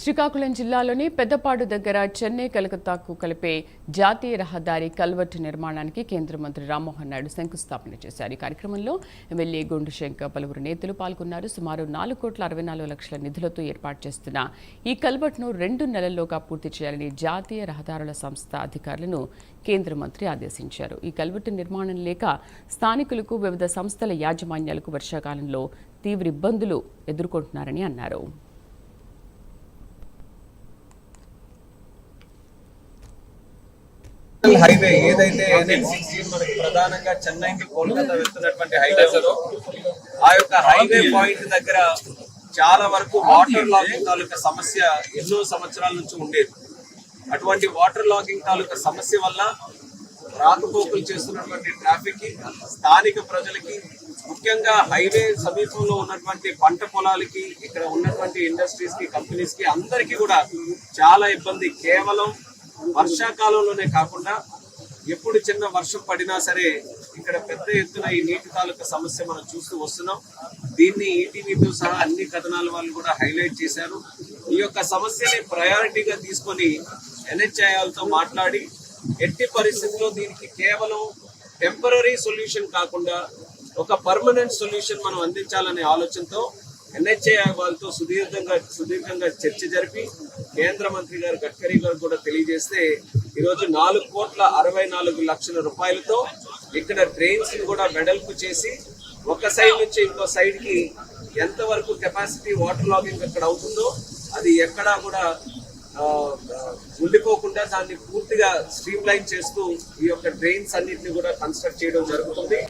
శ్రీకాకుళం జిల్లాలోని పెద్దపాడు దగ్గర చెన్నై కలకత్తాకు కలిపే జాతీయ రహదారి కల్వర్టు నిర్మాణానికి కేంద్ర మంత్రి రామ్మోహన్ నాయుడు శంకుస్థాపన చేశారు. ఈ కార్యక్రమంలో ఎమ్మెల్యే గొండు శంకర్ పలువురు నేతలు పాల్గొన్నారు. సుమారు 4,64,00,000 నిధులతో ఏర్పాటు చేస్తున్న ఈ కల్వర్టును 2 నెలల్లోగా పూర్తి చేయాలని జాతీయ రహదారుల సంస్థ అధికారులను కేంద్ర మంత్రి ఆదేశించారు. ఈ కల్వర్టు నిర్మాణం లేక స్థానికులకు వివిధ సంస్థల యాజమాన్యాలకు వర్షాకాలంలో తీవ్ర ఇబ్బందులు ఎదుర్కొంటున్నారని అన్నారు. హైవే ఏదైతే NH16 మనకి ప్రధానంగా చెన్నై నుంచి కోల్కతా వెళ్తున్నటువంటి హైవే ఉందో ఆ యొక్క హైవే పాయింట్ దగ్గర చాలా వరకు వాటర్ లాగింగ్ తాలూకా సమస్య ఎన్నో సంవత్సరాల నుంచి ఉండేది. అటువంటి వాటర్ లాగింగ్ తాలూకా సమస్య వల్ల రాకపోకలు చేస్తున్నటువంటి ట్రాఫిక్ కి, స్థానిక ప్రజలకి, ముఖ్యంగా హైవే సమీపంలో ఉన్నటువంటి పంట పొలాలకి, ఇక్కడ ఉన్నటువంటి ఇండస్ట్రీస్ కి, కంపెనీస్ కి అందరికీ కూడా చాలా ఇబ్బంది. కేవలం వర్షాకాలంలోనే కాకుండా ఎప్పుడు చిన్న వర్షం పడినా సరే ఇక్కడ పెద్ద ఎత్తున ఈ నీటి తాలూకా సమస్య మనం చూస్తూ వస్తున్నాం. దీన్ని ఈటీవీతో సహా అన్ని కథనాల వాళ్ళు కూడా హైలైట్ చేశారు. ఈ యొక్క సమస్యని ప్రయారిటీగా తీసుకొని NHAIలతో మాట్లాడి ఎట్టి పరిస్థితుల్లో దీనికి కేవలం టెంపరరీ సొల్యూషన్ కాకుండా ఒక పర్మనెంట్ సొల్యూషన్ మనం అందించాలనే ఆలోచనతో NHAI వాళ్ళతో సుదీర్ఘంగా చర్చ జరిపి కేంద్ర మంత్రి గారు గడ్కరీ గారు కూడా తెలియజేస్తే ఈరోజు 4,64,00,000 రూపాయలతో ఇక్కడ ట్రైన్స్ ని కూడా వెడల్పు చేసి ఒక సైడ్ నుంచి ఇంకో సైడ్ కి ఎంత వరకు కెపాసిటీ వాటర్ లాగింగ్ అక్కడ అవుతుందో అది ఎక్కడా కూడా ఉండిపోకుండా దాన్ని పూర్తిగా స్ట్రీమ్ లైన్ చేస్తూ ఈ యొక్క డ్రైన్స్ అన్నింటినీ కూడా కన్స్ట్రక్ట్ చేయడం జరుగుతుంది.